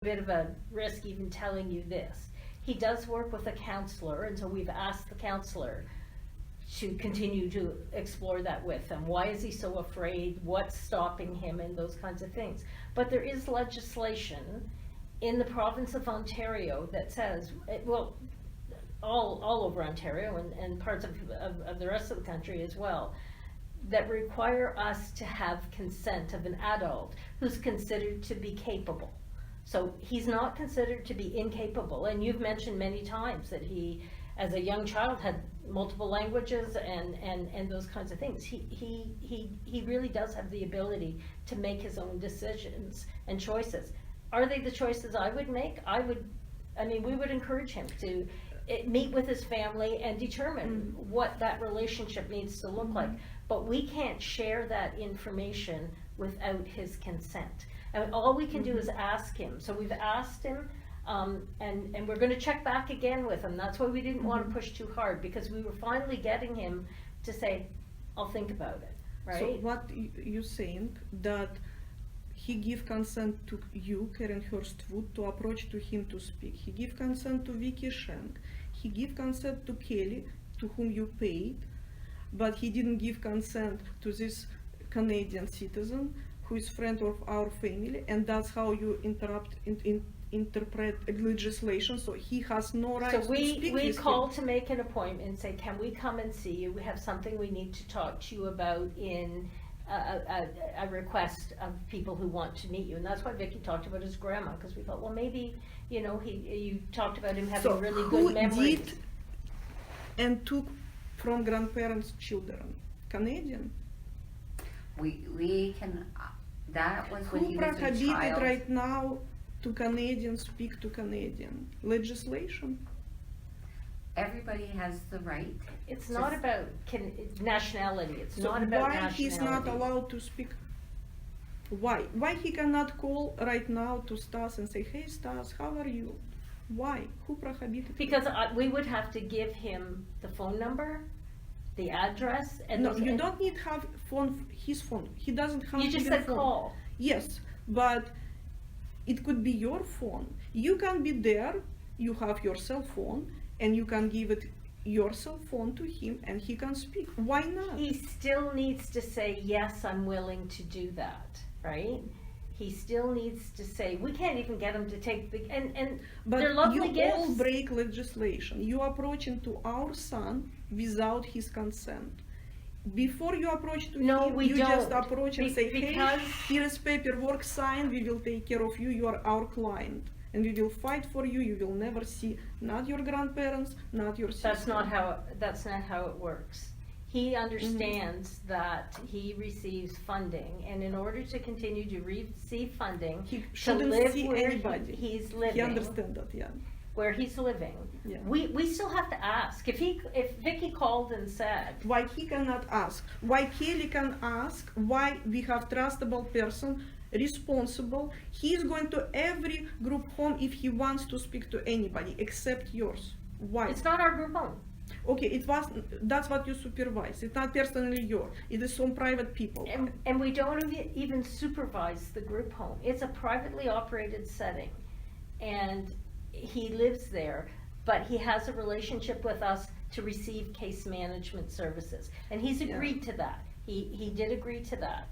bit of a risk even telling you this. He does work with a counselor, and so we've asked the counselor to continue to explore that with him. Why is he so afraid? What's stopping him? And those kinds of things. But there is legislation in the province of Ontario that says, well, all over Ontario and parts of the rest of the country as well, that require us to have consent of an adult who's considered to be capable. So he's not considered to be incapable, and you've mentioned many times that he, as a young child, had multiple languages and those kinds of things. He really does have the ability to make his own decisions and choices. Are they the choices I would make? We would encourage him to meet with his family and determine what that relationship needs to look like. But we can't share that information without his consent. And all we can do is ask him. So we've asked him, and we're going to check back again with him. That's why we didn't want to push too hard, because we were finally getting him to say, I'll think about it, right? So what you saying, that he give consent to you, Karen Hurstwood, to approach to him to speak. He give consent to Vicky Shank. He give consent to Kelly, to whom you paid, but he didn't give consent to this Canadian citizen who is friend of our family, and that's how you interpret legislation. So he has no right to speak. So we call to make an appointment and say, can we come and see you? We have something we need to talk to you about in a request of people who want to meet you. And that's why Vicky talked about his grandma, because we thought, well, maybe, you talked about him having really good memories. Did and took from grandparents' children? Canadian? We can, that was when Who he was a prohibited child. right now to Canadians speak to Canadian? Legislation? Everybody has the right. It's not about nationality. It's So not about why nationality. he's not allowed to speak? Why? Why he cannot call right now to Stas and say, hey Stas, how are you? Why? Who prohibited? Because we would have to give him the phone number, the address, and No, you don't need have his phone. He doesn't have. You just even said phone. call. Yes, but it could be your phone. You can be there. You have your cell phone, and you can give it your cell phone to him, and he can speak. Why not? He still needs to say, yes, I'm willing to do that, right? He still needs to say, we can't even get him to take the, and But they're lovely you gifts. all break legislation. You approaching to our son without his consent. Before you approach to No, him, we you just don't. approach and say, hey, Because- here is paperwork signed, we will take care of you, you are our client. And we will fight for you, you will never see, not your grandparents, not your sister. That's not how it works. He understands that he receives funding, and in order to continue to receive funding, He to shouldn't live see where anybody. he's He living, understands that, yeah. where he's living, Yeah. we still have to ask. If Vicky called and said, Why he cannot ask? Why Kelly can ask? Why we have trustable person, responsible? He is going to every group home if he wants to speak to anybody except yours. Why? it's not our group home. Okay, that's what you supervise. It's not personally yours. It is some private people. And we don't even supervise the group home. It's a privately operated setting, and he lives there, but he has a relationship with us to receive case management services, and he's agreed to that. He did agree to that.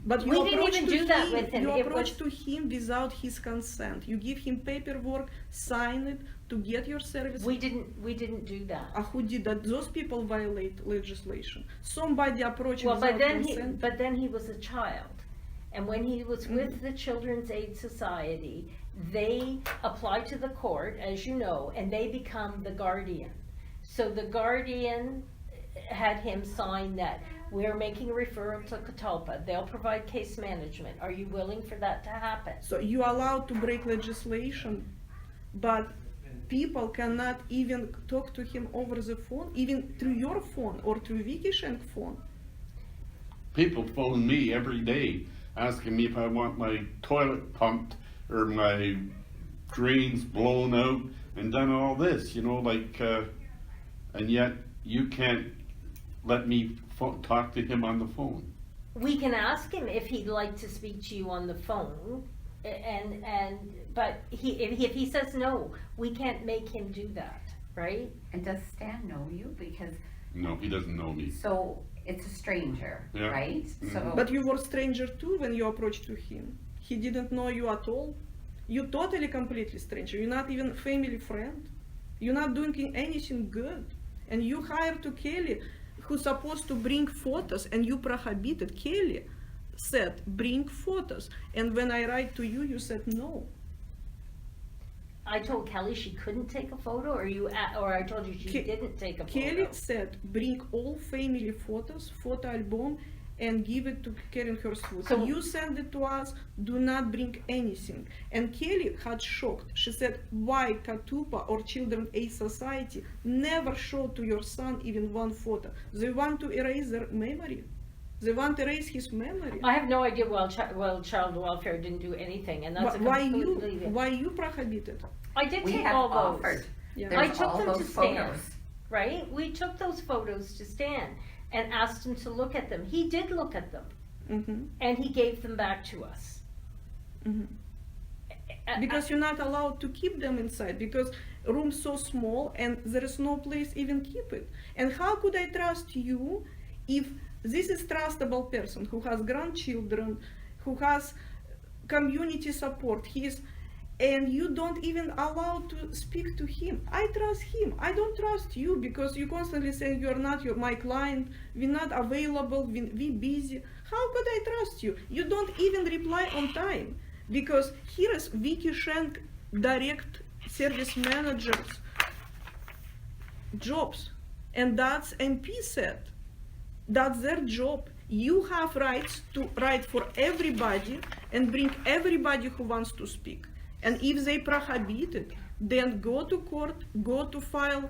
But we you didn't approach even to do that him, with him. You It approach was- to him without his consent. You give him paperwork, sign it to get your service. We didn't do that. Who did that? Those people violate legislation. Somebody approached Well, without but consent. then he was a child, and when he was with the Children's Aid Society, they apply to the court, as you know, and they become the guardian. So the guardian had him sign that we're making a referral to Catalpa. They'll provide case management. Are you willing for that to happen? So you are allowed to break legislation, but people cannot even talk to him over the phone, even through your phone or through Vicky Shank phone. People phone me every day asking me if I want my toilet pumped or my drains blown out and done all this, and yet you can't let me talk to him on the phone. We can ask him if he'd like to speak to you on the phone, But if he says no, we can't make him do that, right? And does Stan know you? Because, No, he doesn't know me. so it's a stranger, Yeah. right? So, But you were stranger too when you approached to him. He didn't know you at all. You totally completely stranger. You're not even family friend. You're not doing anything good. And you hired to Kelly, who's supposed to bring photos, and you prohibited. Kelly said, bring photos. And when I write to you, you said no. I told Kelly she couldn't take a photo, or I told you she didn't take a photo. Kelly said, bring all family photos, photo album, and give it to Karen Hurstwood. So- You send it to us, do not bring anything. And Kelly had shocked. She said, why Katupa or Children Aid Society never showed to your son even one photo? They want to erase their memory. They want to erase his memory. I have no idea. Child welfare didn't do anything, and that's Why you prohibited? I did we take have all those. offered, Yeah. I there's took all them to those Stan, photos. right? We took those photos to Stan and asked him to look at them. He did look at them, Mhm, and he gave them back to us. mhm. Because you're not allowed to keep them inside, because room's so small and there is no place even keep it. And how could I trust you if this is trustable person who has grandchildren, who has community support, and you don't even allow to speak to him? I trust him. I don't trust you because you constantly say you're not my client, we're not available, we busy. How could I trust you? You don't even reply on time. Because here is Vicky Shank direct service managers jobs, and that's MP said. That's their job. You have rights to write for everybody and bring everybody who wants to speak. And if they prohibit it, then go to court, go to file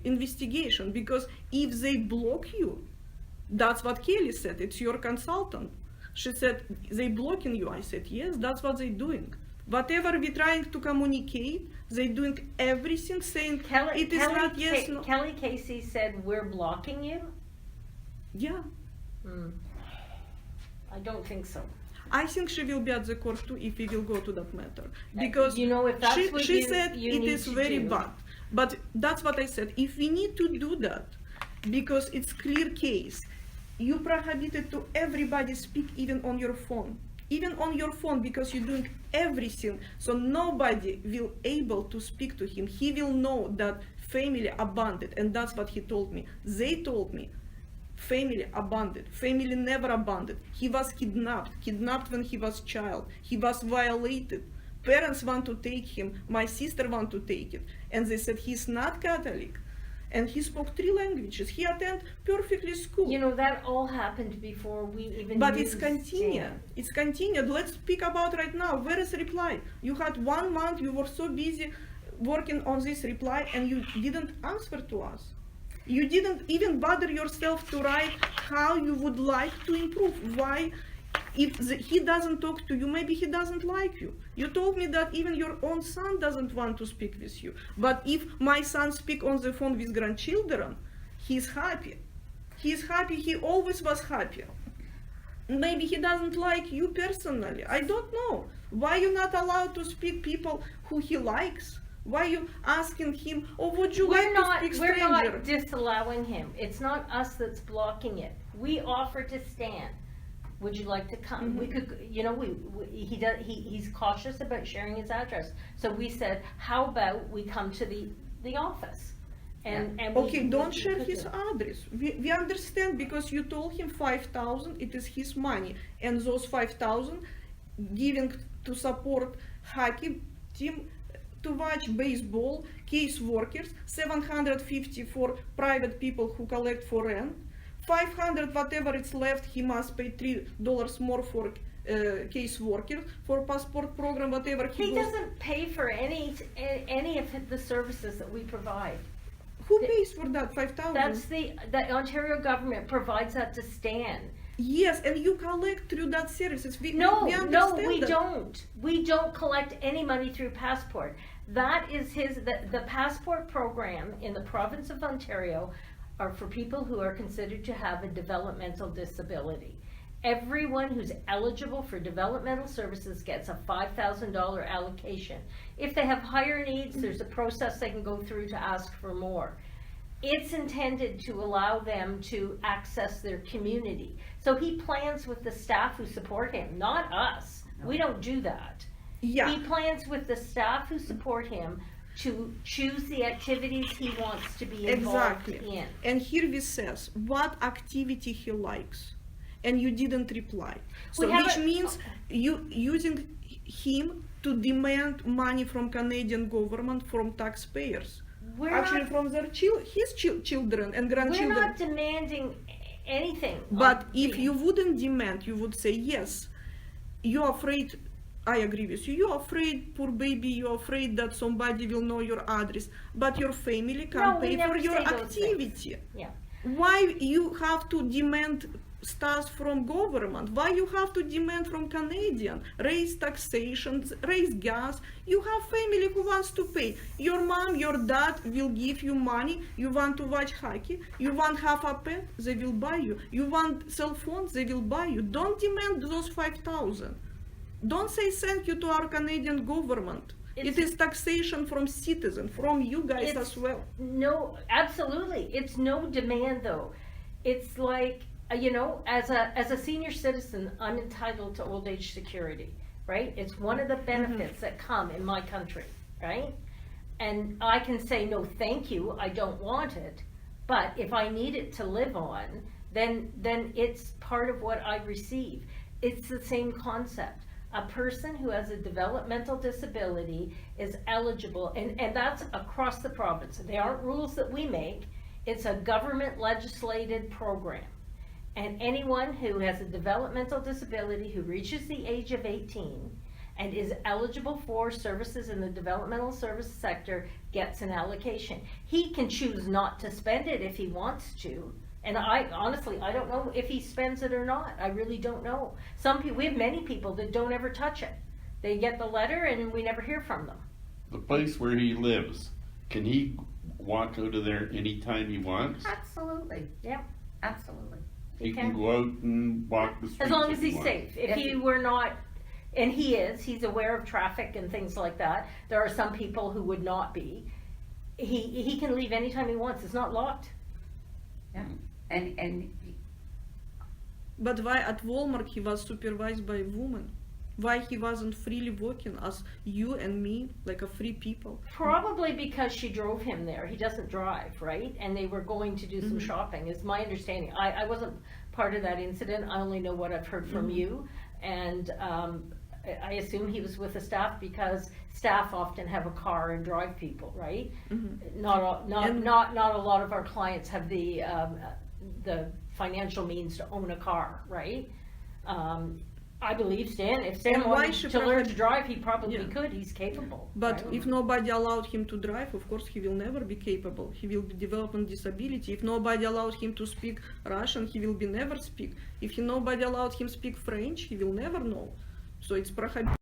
investigation. Because if they block you, that's what Kelly said, it's your consultant. She said, they blocking you. I said, yes, that's what they're doing. Whatever we're trying to communicate, they're doing everything saying, it is not yes, no. Kelly Casey said, we're blocking you? Yeah. I don't think so. I think she will be at the court too if we will go to that matter. Because You know, if that's she, what she you- said you it need is to very do. bad. But that's what I said. If we need to do that, because it's clear case, you prohibited to everybody speak even on your phone. Even on your phone, because you're doing everything, so nobody will able to speak to him. He will know that family abandoned, and that's what he told me. They told me, family abandoned, family never abandoned. He was kidnapped when he was child. He was violated. Parents want to take him, my sister want to take it. And they said he's not Catholic. And he spoke 3 languages. He attended perfectly school. You know, that all happened before we even But knew it's continued. Stan. It's continued. Let's speak about right now. Where is reply? You had 1 month, you were so busy working on this reply and you didn't answer to us. You didn't even bother yourself to write how you would like to improve. Why? If he doesn't talk to you, maybe he doesn't like you. You told me that even your own son doesn't want to speak with you. But if my son speak on the phone with grandchildren, he's happy. He's happy, he always was happy. Maybe he doesn't like you personally. I don't know. Why you not allowed to speak people who he likes? Why you asking him, oh, would you like to speak We're stranger? not disallowing him. It's not us that's blocking it. We offer to Stan. Would you like to come? We could, you know, he's cautious about sharing his address. So we said, how about we come to the office? And Okay, don't we share could his do it. address. We understand because you told him 5,000, it is his money. And those 5,000 giving to support hockey team, to watch baseball, case workers, 750 for private people who collect for rent, 500 whatever is left, he must pay $3 more for case workers, for passport program, whatever He goes. doesn't pay for any of the services that we provide. Who pays for that 5,000? That's the Ontario government provides that to Stan. Yes, and you collect through that services. No, we no, understand we that. don't. We don't collect any money through Passport. That is the Passport program in the province of Ontario are for people who are considered to have a developmental disability. everyone who's eligible for developmental services gets a $5,000 allocation. If they have higher needs, there's a process they can go through to ask for more. It's intended to allow them to access their community. So he plans with the staff who support him, not us. We don't do that. Yeah. He plans with the staff who support him to choose the activities he wants to be involved Exactly. in. And here we says what activity he likes, and you didn't reply. So We have which a- means you using him to demand money from Canadian government, from taxpayers. We're Actually, not, from their his children and we're grandchildren. not demanding anything. But on if the- you wouldn't demand, you would say, yes, you're afraid, I agree with you, you're afraid, poor baby, you're afraid that somebody will know your address, but your family can No, we pay for never your say those things. activity. Yeah. Why you have to demand stuff from government? Why you have to demand from Canadian? Raise taxations, raise gas. You have family who wants to pay. Your mom, your dad will give you money. You want to watch hockey. You want have a pet, they will buy you. You want cell phones, they will buy you. Don't demand those 5,000. Don't say thank you to our Canadian government. It It's- is taxation from citizens, from you guys It's- as well. No, absolutely. It's no demand though. It's like, as a senior citizen, I'm entitled to old age security, right? It's one of the benefits that come in my country, right? And I can say, no, thank you, I don't want it. But if I need it to live on, then it's part of what I receive. It's the same concept. A person who has a developmental disability is eligible, and that's across the province. They aren't rules that we make. It's a government legislated program. And anyone who has a developmental disability who reaches the age of 18 and is eligible for services in the developmental service sector gets an allocation. He can choose not to spend it if he wants to. And I honestly don't know if he spends it or not. I really don't know. We have many people that don't ever touch it. They get the letter and we never hear from them. The place where he lives, can he walk out of there anytime he wants? Absolutely, Yeah, absolutely. He can go out and walk the streets as long as if he he's wants. safe. If If he he- were not, and he's aware of traffic and things like that. There are some people who would not be. He can leave anytime he wants. It's not locked. Yeah, and But why at Walmart he was supervised by a woman? Why he wasn't freely walking as you and me, like a free people? Probably because she drove him there. He doesn't drive, right? And they were going to do some shopping, is my understanding. I wasn't part of that incident. I only know what I've heard from you. And I assume he was with the staff because staff often have a car and drive people, right? Not a lot of our clients have the financial means to own a car, right? I believe if Stan And why wanted should to learn perhaps- to drive, he probably Yeah. could. He's capable. But right? if nobody allowed him to drive, of course he will never be capable. He will be developing disability. If nobody allowed him to speak Russian, he will be never speak. If nobody allowed him speak French, he will never know. So it's prohibited.